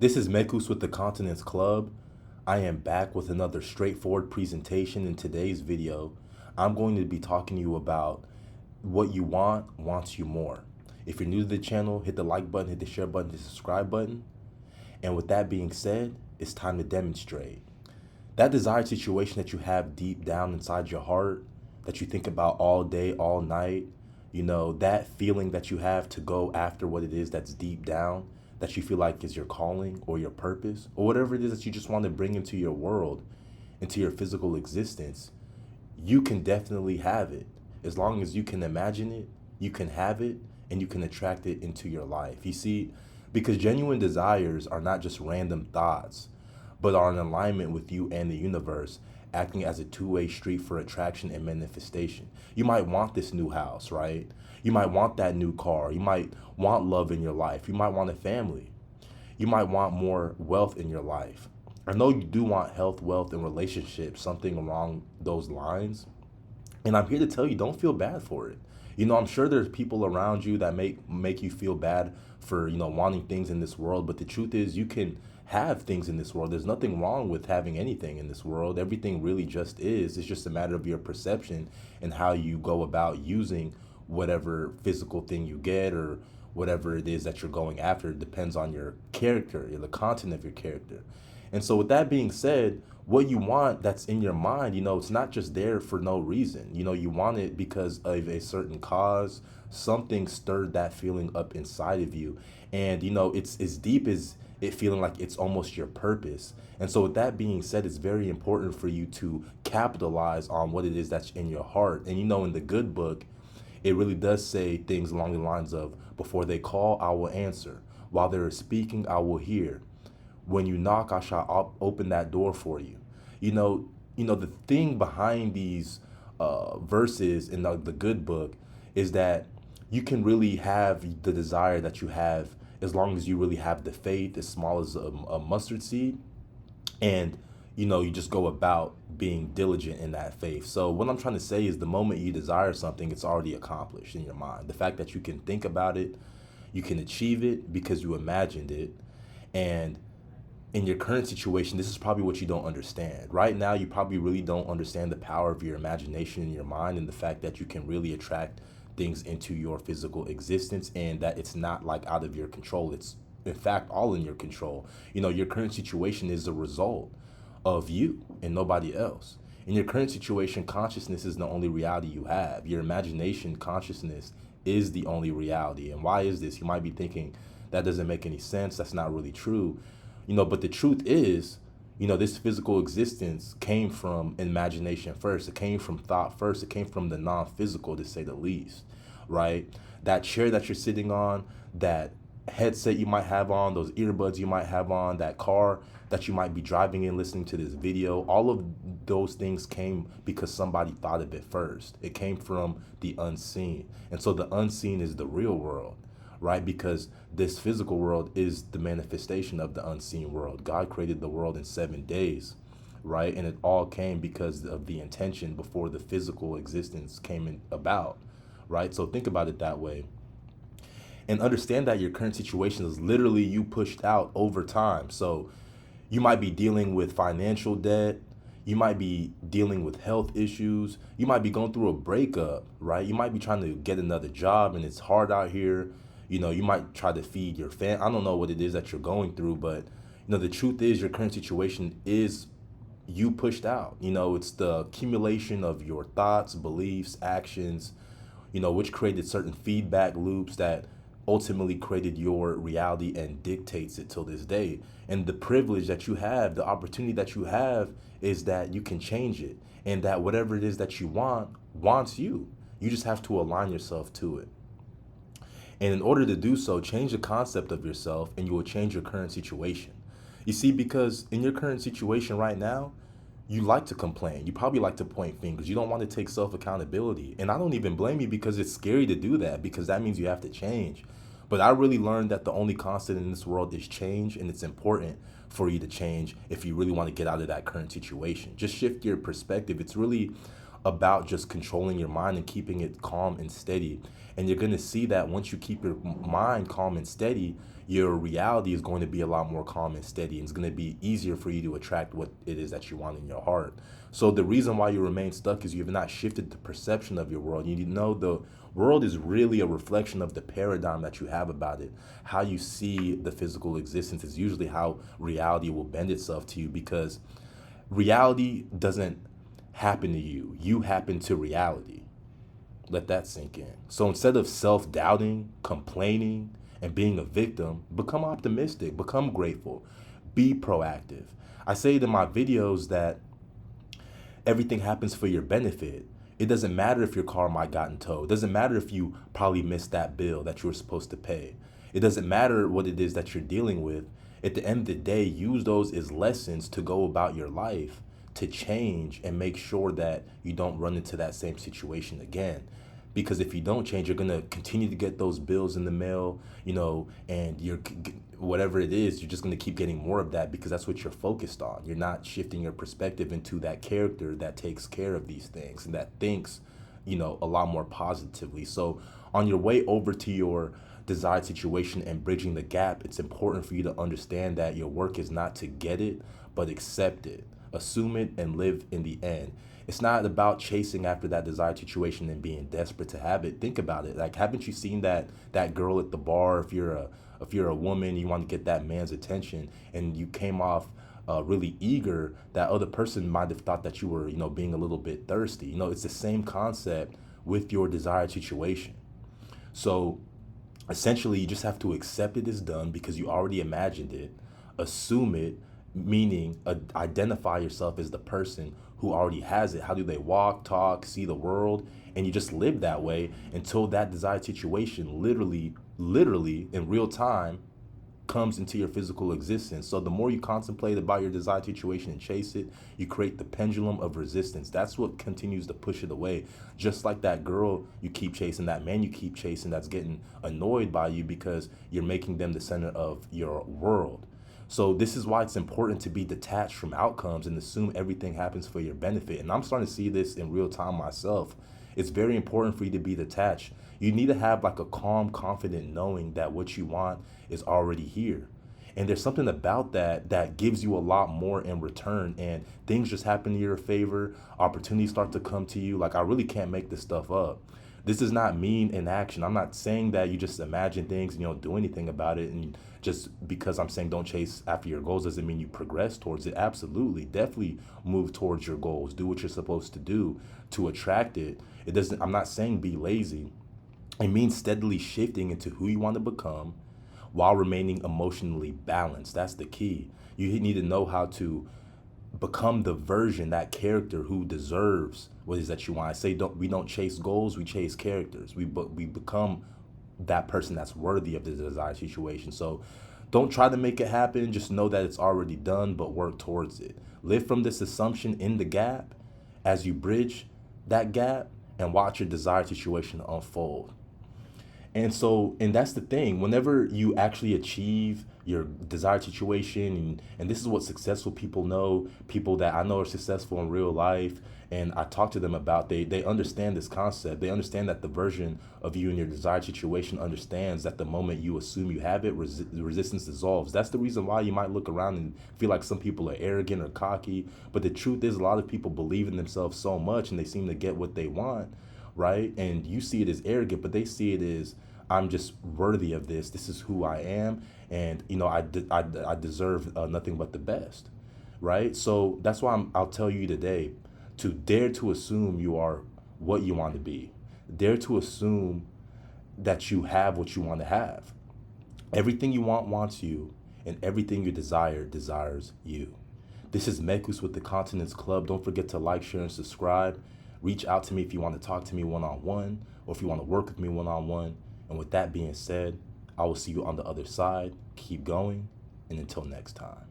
This is Mekus with the Continence Club. I am back with another straightforward presentation. In today's video, I'm going to be talking to you about what you want wants you more. If you're new to the channel, hit the like button, hit the share button, hit the subscribe button. And with that being said, it's time to demonstrate. That desired situation that you have deep down inside your heart, that you think about all day, all night, that feeling that you have to go after what it is that's deep down, that you feel like is your calling or your purpose, or whatever it is that you just want to bring into your world, into your physical existence, you can definitely have it. As long as you can imagine it, you can have it, and you can attract it into your life. You see, because genuine desires are not just random thoughts, but are in alignment with you and the universe, acting as a two-way street for attraction and manifestation. You might want this new house, right? You might want that new car. You might want love in your life. You might want a family. You might want more wealth in your life. I know you do want health, wealth, and relationships, something along those lines. And I'm here to tell you, don't feel bad for it. I'm sure there's people around you that make you feel bad for, wanting things in this world. But the truth is you can have things in this world. There's nothing wrong with having anything in this world. Everything really just is. It's just a matter of your perception and how you go about using whatever physical thing you get or whatever it is that you're going after. It depends on your character, the content of your character. And so with that being said, what you want that's in your mind, it's not just there for no reason. You want it because of a certain cause. Something stirred that feeling up inside of you. And, it's as deep as it feeling like it's almost your purpose. And so with that being said, it's very important for you to capitalize on what it is that's in your heart. And, in the good book, it really does say things along the lines of, before they call, I will answer. While they are speaking, I will hear. When you knock, I shall open that door for you. The thing behind these verses in the good book is that you can really have the desire that you have as long as you really have the faith as small as a mustard seed. And, you just go about being diligent in that faith. So what I'm trying to say is the moment you desire something, it's already accomplished in your mind. The fact that you can think about it, you can achieve it because you imagined it. And in your current situation, this is probably what you don't understand. Right now, you probably really don't understand the power of your imagination in your mind and the fact that you can really attract things into your physical existence and that it's not like out of your control. It's in fact all in your control. Your current situation is the result of you and nobody else. In your current situation, consciousness is the only reality you have. Your imagination consciousness is the only reality. And why is this? You might be thinking that doesn't make any sense. That's not really true. But the truth is, this physical existence came from imagination first. It came from thought first. It came from the non-physical, to say the least, right? That chair that you're sitting on, that headset you might have on, those earbuds you might have on, that car that you might be driving in listening to this video, all of those things came because somebody thought of it first. It came from the unseen. And so the unseen is the real world, right? Because this physical world is the manifestation of the unseen world. God created the world in 7 days, right? And it all came because of the intention before the physical existence came about, right? So think about it that way. And understand that your current situation is literally you pushed out over time. So you might be dealing with financial debt. You might be dealing with health issues. You might be going through a breakup, right? You might be trying to get another job and it's hard out here. You might try to feed your family. I don't know what it is that you're going through, but, the truth is your current situation is you pushed out. It's the accumulation of your thoughts, beliefs, actions, which created certain feedback loops that ultimately created your reality and dictates it till this day. And the privilege that you have, the opportunity that you have is that you can change it and that whatever it is that you want wants you. You just have to align yourself to it. And in order to do so, change the concept of yourself and you will change your current situation. You see, because in your current situation right now, you like to complain. You probably like to point fingers. You don't want to take self-accountability. And I don't even blame you because it's scary to do that because that means you have to change. But I really learned that the only constant in this world is change, and it's important for you to change if you really want to get out of that current situation. Just shift your perspective. It's really about just controlling your mind and keeping it calm and steady. And you're going to see that once you keep your mind calm and steady, your reality is going to be a lot more calm and steady. And it's going to be easier for you to attract what it is that you want in your heart. So the reason why you remain stuck is you have not shifted the perception of your world. You know the world is really a reflection of the paradigm that you have about it. How you see the physical existence is usually how reality will bend itself to you, because reality doesn't happen to you. You happen to reality. Let that sink in. So instead of self-doubting, complaining, and being a victim, become optimistic, become grateful, be proactive. I say it in my videos that everything happens for your benefit. It doesn't matter if your car might gotten towed. It doesn't matter if you probably missed that bill that you were supposed to pay. It doesn't matter what it is that you're dealing with. At the end of the day, use those as lessons to go about your life, to change and make sure that you don't run into that same situation again. Because if you don't change, you're going to continue to get those bills in the mail, and you're whatever it is, you're just going to keep getting more of that because that's what you're focused on. You're not shifting your perspective into that character that takes care of these things and that thinks, a lot more positively. So on your way over to your desired situation and bridging the gap, it's important for you to understand that your work is not to get it, but accept it, assume it, and live in the end. It's not about chasing after that desired situation and being desperate to have it. Think about it. Like, haven't you seen that girl at the bar? If you're a woman, you want to get that man's attention, and you came off really eager, that other person might have thought that you were, being a little bit thirsty. It's the same concept with your desired situation. So essentially, you just have to accept it is done because you already imagined it, assume it, meaning identify yourself as the person who already has it. How do they walk, talk, see the world? And you just live that way until that desired situation literally in real time comes into your physical existence. So the more you contemplate about your desired situation and chase it, you create the pendulum of resistance. That's what continues to push it away. Just like that girl you keep chasing, that man you keep chasing that's getting annoyed by you because you're making them the center of your world. So this is why it's important to be detached from outcomes and assume everything happens for your benefit. And I'm starting to see this in real time myself. It's very important for you to be detached. You need to have like a calm, confident knowing that what you want is already here. And there's something about that gives you a lot more in return, and things just happen in your favor. Opportunities start to come to you. Like, I really can't make this stuff up. This does not mean inaction. I'm not saying that you just imagine things and you don't do anything about it. And just because I'm saying don't chase after your goals doesn't mean you progress towards it. Absolutely. Definitely move towards your goals. Do what you're supposed to do to attract it. I'm not saying be lazy. It means steadily shifting into who you want to become while remaining emotionally balanced. That's the key. You need to know how to become the version, that character who deserves what it is that you want. I say we don't chase goals, we chase characters. We become that person that's worthy of the desired situation. So don't try to make it happen. Just know that it's already done, but work towards it. Live from this assumption in the gap as you bridge that gap and watch your desired situation unfold. And that's the thing. Whenever you actually achieve your desired situation, and this is what successful people know, people that I know are successful in real life, and I talk to them about, they understand this concept. They understand that the version of you in your desired situation understands that the moment you assume you have it, the resistance dissolves. That's the reason why you might look around and feel like some people are arrogant or cocky. But the truth is, a lot of people believe in themselves so much and they seem to get what they want, right? And you see it as arrogant, but they see it as, I'm just worthy of this. This is who I am. And, I deserve nothing but the best, right? So that's why I'll tell you today to dare to assume you are what you want to be. Dare to assume that you have what you want to have. Everything you want wants you, and everything you desire desires you. This is Mekus with the Continence Club. Don't forget to like, share, and subscribe. Reach out to me if you want to talk to me one-on-one, or if you want to work with me one-on-one. And with that being said, I will see you on the other side. Keep going, and until next time.